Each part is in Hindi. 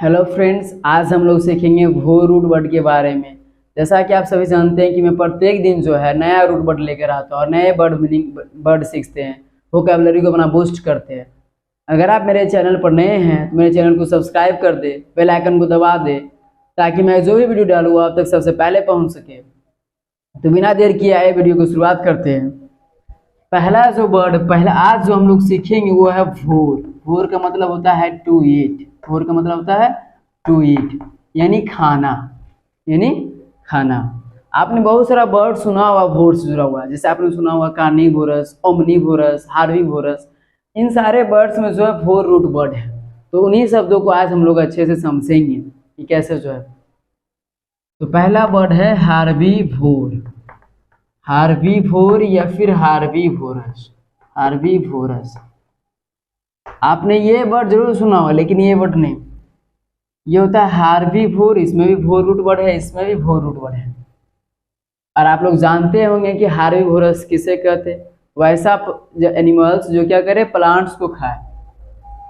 हेलो फ्रेंड्स, आज हम लोग सीखेंगे वो रूट वर्ड के बारे में। जैसा कि आप सभी जानते हैं कि मैं प्रत्येक दिन जो है नया रूट वर्ड लेकर आता हूँ और नए वर्ड मीनिंग वर्ड सीखते हैं, वोकैबुलरी को अपना बूस्ट करते हैं। अगर आप मेरे चैनल पर नए हैं तो मेरे चैनल को सब्सक्राइब कर दे, बेल आइकन को दबा दे ताकि मैं जो भी वीडियो डालूँ आप तक सबसे पहले पहुँच सके। तो बिना देर किए आए वीडियो को शुरुआत करते हैं। पहला आज जो हम लोग सीखेंगे वो है भोर। भोर का मतलब होता है टू ईट। भोर का मतलब होता है टू ईट यानी खाना, यानी खाना। आपने बहुत सारा वर्ड सुना हुआ भोर से जुड़ा हुआ, जैसे आपने सुना हुआ कार्निवोरस, ओमनीवोरस, हार्बीवोरस। इन सारे वर्ड्स में जो है भोर रूट वर्ड है। तो उन्हीं शब्दों को आज हम लोग अच्छे से समझेंगे कि कैसे जो है। तो पहला वर्ड है हार्बीवोर। हार्बीवोर या फिर हार्बीवोरस। हार्बीवोरस आपने ये वर्ड जरूर सुना होगा, लेकिन ये वर्ड नहीं। ये होता है हार्बीवोर। इसमें भी भोर रूट वर्ड है, इसमें भी भोर रूट वर्ड है। और आप लोग जानते होंगे कि हार्बीवोरस किसे कहते हैं। वैसा एनिमल्स जो क्या करे, प्लांट्स को खाए,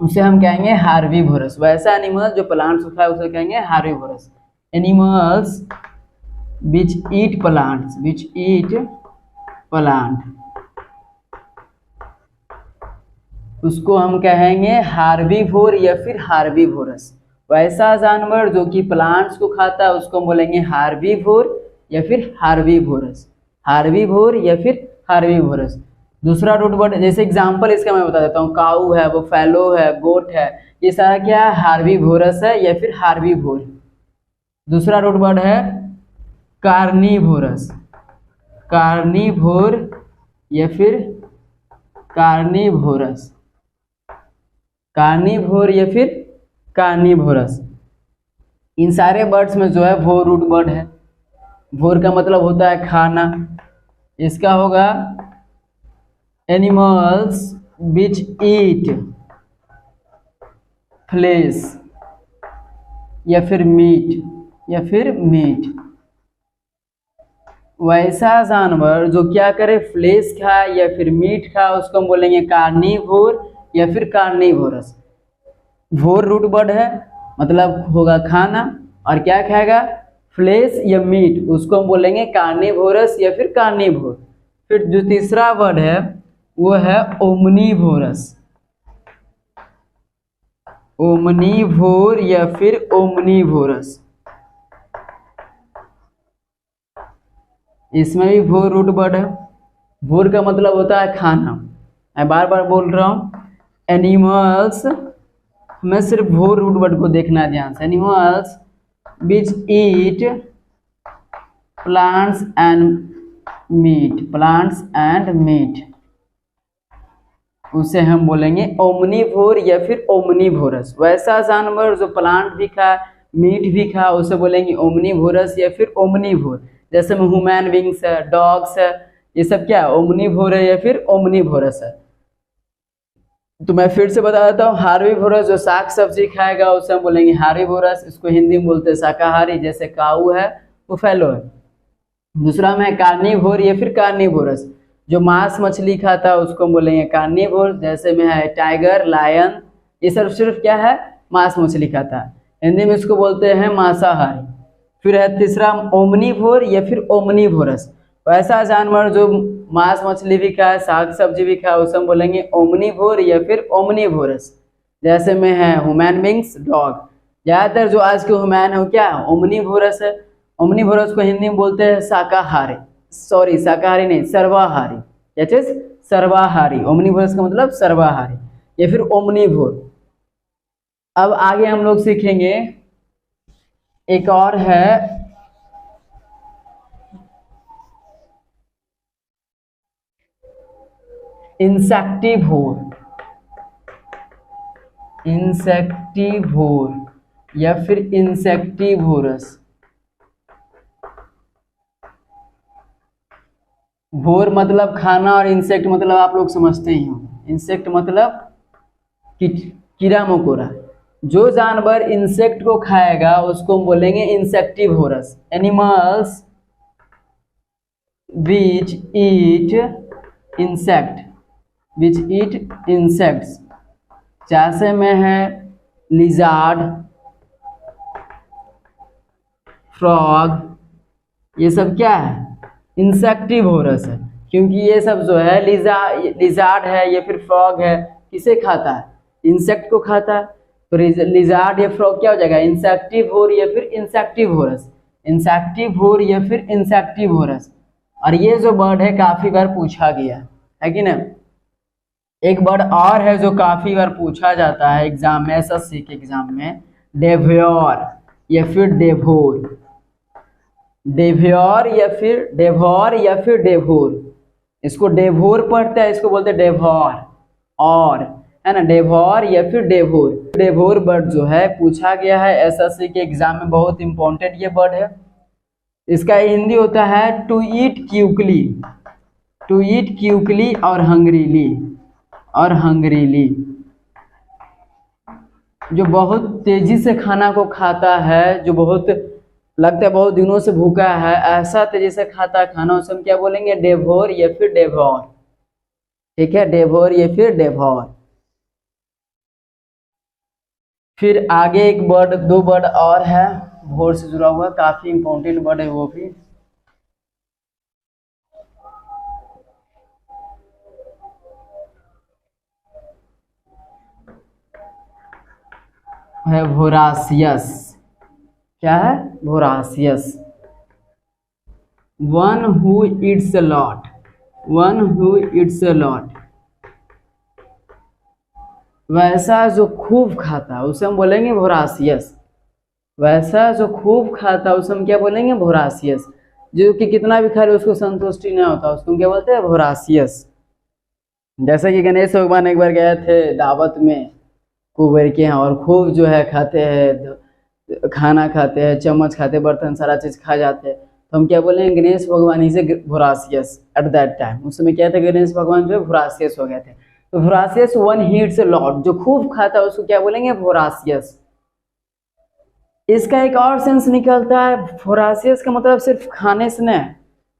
उसे हम कहेंगे हार्बीवोरस। वैसा एनिमल जो प्लांट्स को खाए उसे कहेंगे herbivores. Animals which eat plants, which eat plant, उसको हम कहेंगे हार्बीवोर या फिर हार्बीवोरस। वैसा जानवर जो कि प्लांट्स को खाता है उसको हम बोलेंगे हार्बीवोर या फिर हार्बीवोरस। हार्बीवोर या फिर हार्बीवोरस। दूसरा रूट वर्ड, जैसे एग्जांपल इसका मैं बता देता हूँ। काऊ है, बुफैलो है, गोट है, ये सारा क्या है, हार्बीवोरस है या फिर हार्बीवोर। दूसरा रूट वर्ड है कार्निवोरस। कार्निवोर या फिर कार्निवोरस। कार्निवोर या फिर कार्निवोरस। इन सारे वर्ड्स में जो है भोर रूट वर्ड है। भोर का मतलब होता है खाना। इसका होगा एनिमल्स विच ईट फ्लेश या फिर मीट। वैसा जानवर जो क्या करे, फ्लेश खाए या फिर मीट खाए, उसको हम बोलेंगे कार्निवोर या फिर कार्निवोरस। भोर रूट वर्ड है, मतलब होगा खाना, और क्या खाएगा, फ्लेश या मीट, उसको हम बोलेंगे कार्निवोरस या फिर कार्निवोर। फिर जो तीसरा वर्ड है वो है ओमनीवोरस। ओमनीवोर या फिर ओमनीवोरस। इसमें भी भोर रूट वर्ड है। भोर का मतलब होता है खाना। मैं बार बार बोल रहा हूँ, एनिमल्स, मैं सिर्फ भोर रूट वर्ड को देखना ध्यान से। Animals which eat plants and meat, उसे हम बोलेंगे ओमनीवोर या फिर ओमनीवोरस। वैसा जानवर जो प्लांट भी खाए, मीट भी खाए, उसे बोलेंगे ओमनीवोरस या फिर ओमनीवोर। जैसे में ह्यूमन बींग्स है, डॉग्स है, ये सब क्या है, ओमनीवोर है या फिर ओमनीवोरस है। तो मैं फिर से बता देता हूँ, हार्बीवोरस जो साग सब्जी खाएगा उसे हम बोलेंगे हार्बीवोरस। इसको हिंदी में बोलते हैं शाकाहारी, जैसे काऊ है, बुफैलो है। दूसरा में कार्निवोर या फिर कार्निवोरस, जो मांस मछली खाता है उसको हम बोलेंगे कार्निवोर। जैसे में है टाइगर, लायन, ये सब सिर्फ क्या है, मांस मछली खाता है। हिंदी में इसको बोलते हैं मांसाहारी। फिर है तीसरा ओमनीवोर या फिर ओमनीवोरस। वैसा जानवर जो मांस मछली भी खाए, साग सब्जी भी खाए, उसे हम बोलेंगे ओमनीवोर या फिर ओमनीवोरस। जैसे में है ह्यूमन बींग्स, डॉग। ज़्यादातर जो आज के ह्यूमन है वो क्या है, ओमनीवोरस है। ओमनीवोरस को हिंदी में बोलते हैं शाकाहारी, सॉरी शाकाहारी नहीं, सर्वाहारी। क्या चीज, सर्वाहारी। ओमनीवोरस का मतलब सर्वाहारी या फिर ओमनीवोर। अब आगे हम लोग सीखेंगे, एक और है इंसेक्टिवोर। इंसेक्टिवोर या फिर इंसेक्टिवोरस। भोर मतलब खाना और इंसेक्ट मतलब आप लोग समझते ही हो। इंसेक्ट मतलब कीड़ा मकोड़ा। जो जानवर इंसेक्ट को खाएगा उसको हम बोलेंगे insectivorous. Animals which eat insects. जैसे में है लिजार्ड, फ्रॉग, ये सब क्या है, इंसेक्टिवोरस है, क्योंकि ये सब जो है लिजार्ड है या फिर फ्रॉग है, किसे खाता है, इंसेक्ट को खाता है। तो लिजार्ड या फ्रॉग क्या हो जाएगा, इंसेक्टिवोर या फिर इंसेक्टिवोरस, इंसेक्टिवोर या फिर इंसेक्टिवोरस। और ये जो बर्ड है काफी बार पूछा गया है कि ना। एक बर्ड और है जो काफी बार पूछा जाता है एग्जाम में, एसएससी के एग्जाम में, डेव्योर या फिर डेभोर, डेव्योर या फिर डेभोर या फिर डेभोर। इसको डेभोर पढ़ते हैं, इसको बोलते हैं डेभोर, और है ना, डेभोर या फिर डेभोर। डेभोर बर्ड जो है पूछा गया है एसएससी के एग्जाम में, बहुत इंपॉर्टेंट ये बर्ड है। इसका हिंदी होता है to eat quickly, to eat quickly और हंगरीली, और हंगरीली, जो बहुत तेजी से खाना को खाता है, जो बहुत लगता है बहुत दिनों से भूखा है, ऐसा तेजी से खाता है खाना, उसे हम क्या बोलेंगे, डेभोर या फिर डेभोर। ठीक है, डेभोर या फिर डेभोर। फिर आगे एक बर्ड, दो बर्ड और है भोर से जुड़ा हुआ, काफी इंपॉर्टेंट बर्ड है वो भी। है वोरासियस, क्या है, voracious, one who eats a lot, one who eats a lot, वैसा जो खूब खाता है उसे हम बोलेंगे वोरासियस, वैसा जो खूब खाता है उसे हम क्या बोलेंगे, वोरासियस। जो कि कितना भी खा ले उसको संतुष्टि नहीं होता, उसको क्या बोलते हैं, वोरासियस। जैसे कि गणेश भगवान एक बार गए थे दावत में कुबेर के यहाँ, और खूब जो है खाते हैं, खाना खाते हैं, चम्मच खाते, बर्तन सारा चीज खा जाते हैं, तो हम क्या बोलेंगे, गणेश भगवान ही से वोरासियस एट दैट टाइम। उस समय क्या थे, गणेश भगवान जो है वोरासियस हो गए थे। तो वोरासियस वन हीट्स अ लॉट, जो खूब खाता है उसको क्या बोलेंगे, वोरासियस। इसका एक और सेंस निकलता है, वोरासियस का मतलब सिर्फ खाने से नहीं,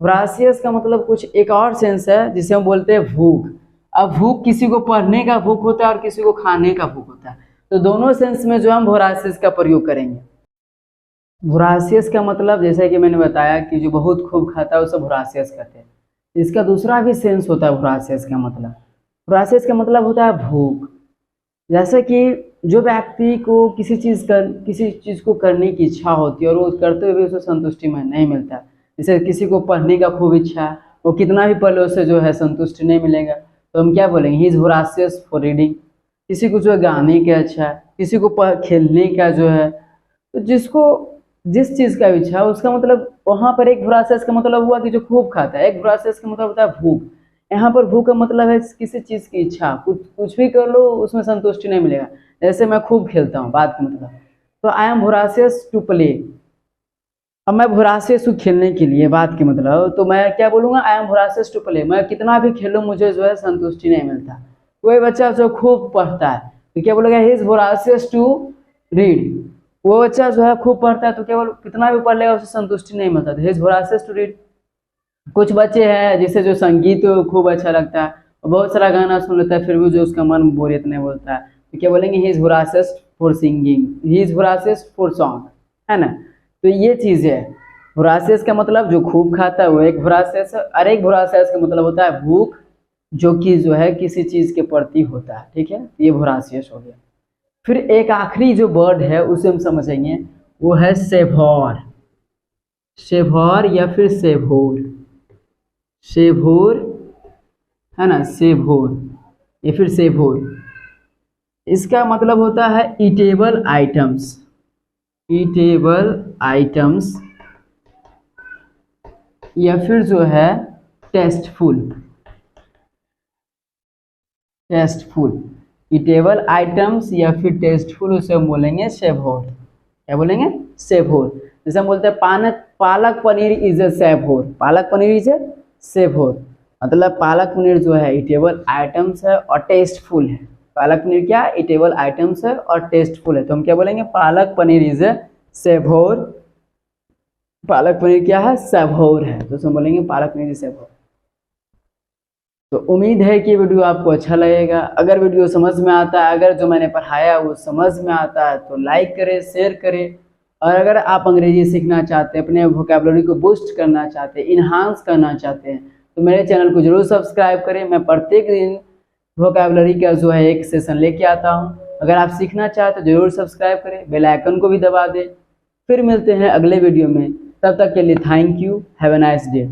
वोरासियस का मतलब कुछ एक और सेंस है जिसे हम बोलते हैं भूख। अब भूख किसी को पढ़ने का भूख होता है और किसी को खाने का भूख होता है, तो दोनों सेंस में जो हम वोरासियस का प्रयोग करेंगे। वोरासियस का मतलब जैसे कि मैंने बताया कि जो बहुत खूब खाता है उसे वोरासियस कहते हैं। इसका दूसरा भी सेंस होता है वोरासियस का मतलब, वोरासियस का मतलब होता है भूख। जैसे कि जो व्यक्ति को किसी चीज़ को करने की इच्छा होती है और वो करते हुए उसे संतुष्टि में नहीं मिलता, जैसे किसी को पढ़ने का खूब इच्छा है, वो कितना भी पढ़ लो उसे जो है संतुष्टि नहीं मिलेगा, तो हम क्या बोलेंगे, he is voracious for reading. किसी को जो है गाने का अच्छा है, किसी को खेलने का जो है, तो जिसको जिस चीज़ का इच्छा है उसका मतलब वहाँ पर एक वोरासियस का मतलब हुआ कि जो खूब खाता है, एक वोरासियस का मतलब होता है भूख। यहाँ पर भूख का मतलब है किसी चीज़ की इच्छा, कुछ भी कर लो उसमें संतुष्टि नहीं मिलेगा। जैसे मैं खूब खेलता हूँ, बात का मतलब, तो आई एम वोरासियस टू प्ले। अब मैं वोरासियस हूँ खेलने के लिए, बात के मतलब, तो मैं क्या बोलूँगा, आई एम वोरासियस टू प्ले। मैं कितना भी खेलूँ मुझे जो है संतुष्टि नहीं मिलता। कोई बच्चा जो खूब पढ़ता है तो क्या बोलेगा, ही इज वोरासियस टू रीड। वो बच्चा जो है खूब पढ़ता है तो क्या बोल, कितना भी पढ़ लेगा उसे संतुष्टि नहीं मिलता, तो ही इज वोरासियस टू रीड। कुछ बच्चे हैं जिसे जो संगीत खूब अच्छा लगता है, बहुत सारा गाना सुन लेता है, फिर भी जो उसका मन बोरियत नहीं बोलता है, तो क्या बोलेंगे, he is voracious for singing, he is voracious for song, है ना। तो ये चीज़ है, वोरासियस का मतलब जो खूब खाता है वो एक वोरासियस है, और एक वोरासियस का मतलब होता है भूख, जो कि जो है किसी चीज़ के प्रति होता है। ठीक है, ये वोरासियस हो गया। फिर एक आखिरी जो वर्ड है उसे हम समझेंगे, वो है सेभोर, सेभोर या फिर सेभोर, सेभोर, है ना, सेभोर या फिर सेभोर। इसका मतलब होता है ईटेबल आइटम्स, ईटेबल आइटम्स, या फिर जो है टेस्टफुल, टेस्टफुल, ईटेबल आइटम्स या फिर टेस्टफुल, उसे हम बोलेंगे सेभोर। क्या बोलेंगे, सेभोर। जैसे हम बोलते हैं palak paneer is a सेभोर, palak paneer is a सेभोर, मतलब पालक पनीर जो है ईटेबल आइटम्स है और टेस्टफुल है। पालक पनीर क्या, ईटेबल आइटम्स है और टेस्टफुल है, तो हम क्या बोलेंगे, पालक पनीर इज ए सेभोर। पालक पनीर क्या है, सेभोर है, तो हम बोलेंगे पालक पनीर इज सेभोर। तो उम्मीद है कि वीडियो आपको अच्छा लगेगा। अगर वीडियो समझ में आता है, अगर जो मैंने पढ़ाया वो समझ में आता है, तो लाइक करें, शेयर करें, और अगर आप अंग्रेजी सीखना चाहते हैं, अपने वोकैबुलरी को बूस्ट करना चाहते हैं, इन्हांस करना चाहते हैं, तो मेरे चैनल को जरूर सब्सक्राइब करें। मैं प्रत्येक दिन वोकैबुलरी का जो है एक सेशन लेके आता हूँ। अगर आप सीखना चाहते हैं तो जरूर सब्सक्राइब करें, बेल आइकन को भी दबा दें। फिर मिलते हैं अगले वीडियो में, तब तक के लिए thank you, have a nice day.